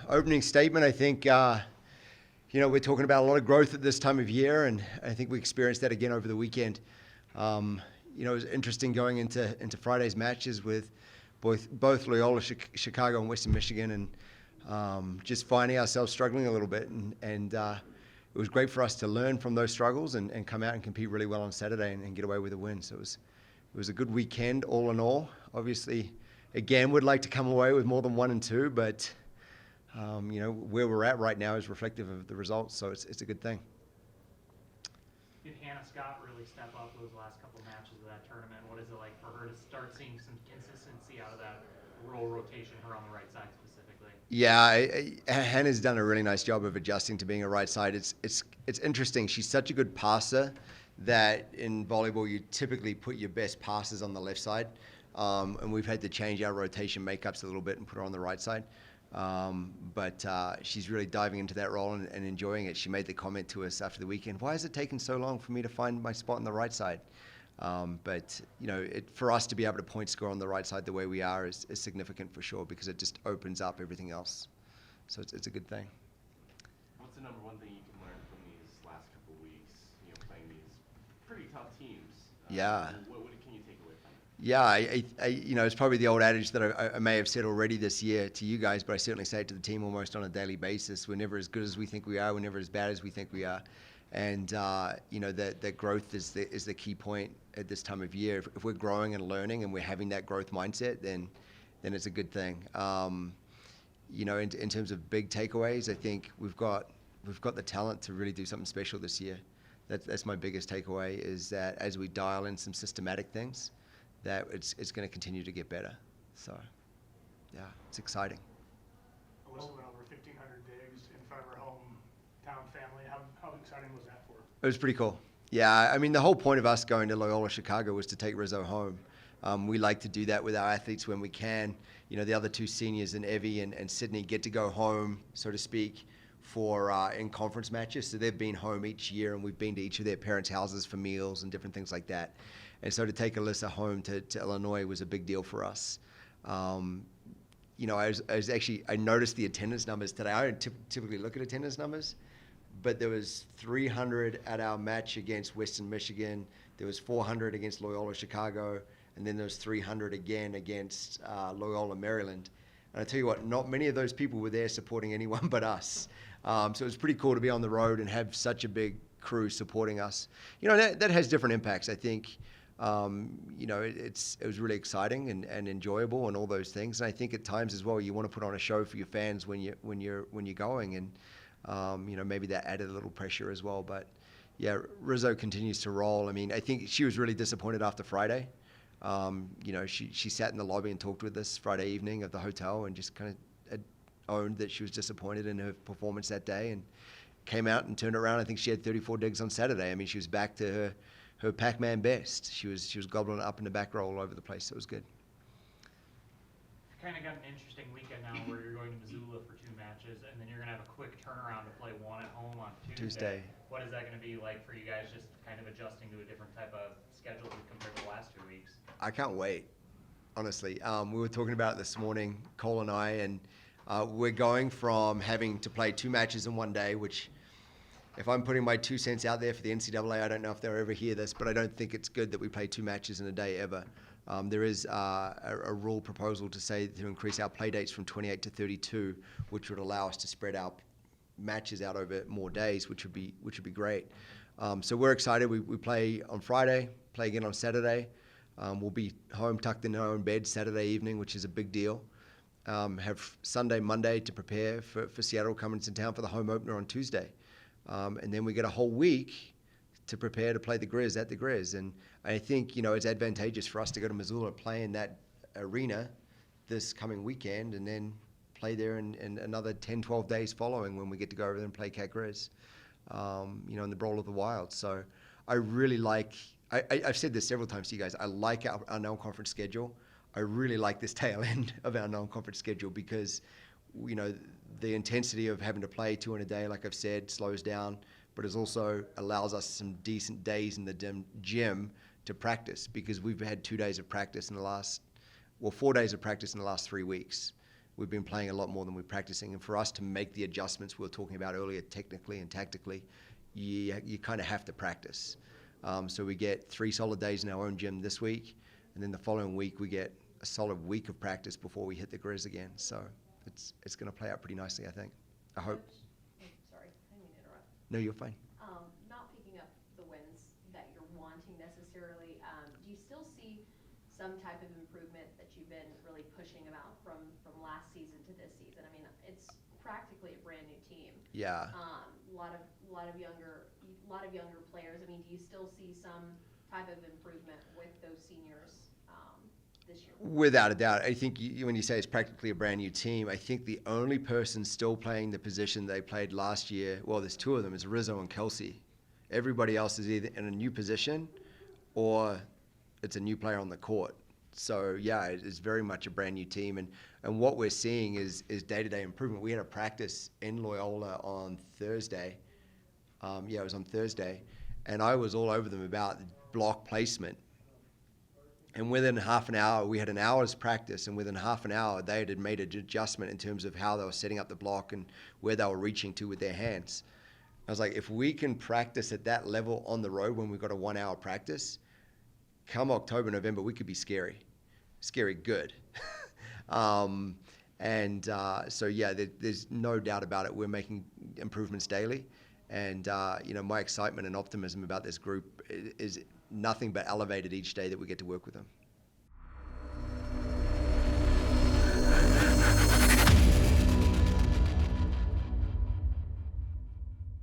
opening statement, I think, we're talking about a lot of growth at this time of year, and I think we experienced that again over the weekend. It was interesting going into Friday's matches with both Loyola Chicago and Western Michigan, and just finding ourselves struggling a little bit. And it was great for us to learn from those struggles and come out and compete really well on Saturday and get away with a win. So it was a good weekend all in all. Obviously, again, would like to come away with more than 1 and 2, but where we're at right now is reflective of the results, so it's a good thing. Did Hannah Scott really step up those last couple matches of that tournament? What is it like for her to start seeing some consistency out of that role rotation, her on the right side specifically? Yeah, Hannah's done a really nice job of adjusting to being a right side. It's interesting. She's such a good passer that in volleyball you typically put your best passers on the left side, and we've had to change our rotation makeups a little bit and put her on the right side. But she's really diving into that role and enjoying it. She made the comment to us after the weekend, why has it taken so long for me to find my spot on the right side? But for us to be able to point score on the right side the way we are is significant for sure, because it just opens up everything else. So it's a good thing. What's the number one thing you can learn from these last couple of weeks, playing these pretty tough teams? Yeah. What can you take away from it? Yeah, it's probably the old adage that I may have said already this year to you guys, but I certainly say it to the team almost on a daily basis. We're never as good as we think we are. We're never as bad as we think we are. And, that growth is the key point at this time of year. If we're growing and learning and we're having that growth mindset, then it's a good thing. In terms of big takeaways, I think we've got the talent to really do something special this year. That's my biggest takeaway, is that as we dial in some systematic things, that it's going to continue to get better. So, yeah, it's exciting. Alyssa went over 1,500 digs in front of her hometown family. How exciting was that for her? It was pretty cool. Yeah, I mean, the whole point of us going to Loyola Chicago was to take Rizzo home. We like to do that with our athletes when we can. The other two seniors in Evie and Sydney get to go home, so to speak, for in conference matches. So they've been home each year, and we've been to each of their parents' houses for meals and different things like that. And so to take Alyssa home to Illinois was a big deal for us. I noticed the attendance numbers today. I don't typically look at attendance numbers, but there was 300 at our match against Western Michigan. There was 400 against Loyola Chicago, and then there was 300 again against Loyola Maryland. And I tell you what, not many of those people were there supporting anyone but us. So it was pretty cool to be on the road and have such a big crew supporting us. That has different impacts. I think, it was really exciting and enjoyable and all those things. And I think at times as well, you want to put on a show for your fans when you're going, and maybe that added a little pressure as well. But yeah, Rizzo continues to roll. I mean, I think she was really disappointed after Friday. She sat in the lobby and talked with us Friday evening at the hotel and just kind of owned that she was disappointed in her performance that day, and came out and turned around. I think she had 34 digs on Saturday. I mean, she was back to her Pac-Man best. She was gobbling up in the back row all over the place. So it was good. Kind of got an interesting weekend now where you're going to Missoula for 2 matches, and then you're going to have a quick turnaround to play one at home on Tuesday. What is that going to be like for you guys, just kind of adjusting to a different type of schedule compared to the last 2 weeks? I can't wait, honestly. We were talking about it this morning, Cole and I, and we're going from having to play 2 matches in one day, which, if I'm putting my 2 cents out there for the NCAA, I don't know if they'll ever hear this, but I don't think it's good that we play 2 matches in a day ever. There is a rule proposal to increase our play dates from 28 to 32, which would allow us to spread our matches out over more days, which would be great. So we're excited. We play on Friday, play again on Saturday. We'll be home tucked in our own bed Saturday evening, which is a big deal. Have Sunday, Monday to prepare for Seattle coming to town for the home opener on Tuesday. And then we get a whole week to prepare to play the Grizz at the Grizz. And I think, it's advantageous for us to go to Missoula, play in that arena this coming weekend, and then play there in another 10, 12 days following, when we get to go over there and play Cat Grizz, in the Brawl of the Wild. So I really like, I've said this several times to you guys, I like our non-conference schedule. I really like this tail end of our non-conference schedule, because, the intensity of having to play 2 in a day, like I've said, slows down, but it also allows us some decent days in the gym to practice, because we've had 2 days of practice in the last, 4 days of practice in the last 3 weeks. we've been playing a lot more than we're practicing. And for us to make the adjustments we were talking about earlier, technically and tactically, you kind of have to practice. So we get 3 solid days in our own gym this week, and then the following week we get a solid week of practice before we hit the grizz again. So it's going to play out pretty nicely, I think. I hope. Sorry, I didn't mean to interrupt. No, you're fine. Not picking up the wins that you're wanting necessarily, do you still see some type of improvement that you've been really pushing about from last season to this season? I mean, it's practically a brand new team. Yeah. A lot of younger players. I mean, do you still see some type of improvement with those seniors this year? Without a doubt. I think when you say it's practically a brand new team, I think the only person still playing the position they played last year, well, there's 2 of them, is Rizzo and Kelsey. Everybody else is either in a new position or it's a new player on the court. So, yeah, it is very much a brand new team. And what we're seeing is day-to-day improvement. We had a practice in Loyola on Thursday. It was on Thursday. And I was all over them about block placement. And within half an hour, we had an hour's practice, and within half an hour, they had made an adjustment in terms of how they were setting up the block and where they were reaching to with their hands. I was like, if we can practice at that level on the road when we've got a 1-hour practice, come October, November, we could be scary good. There's no doubt about it. We're making improvements daily. And, my excitement and optimism about this group is nothing but elevated each day that we get to work with them.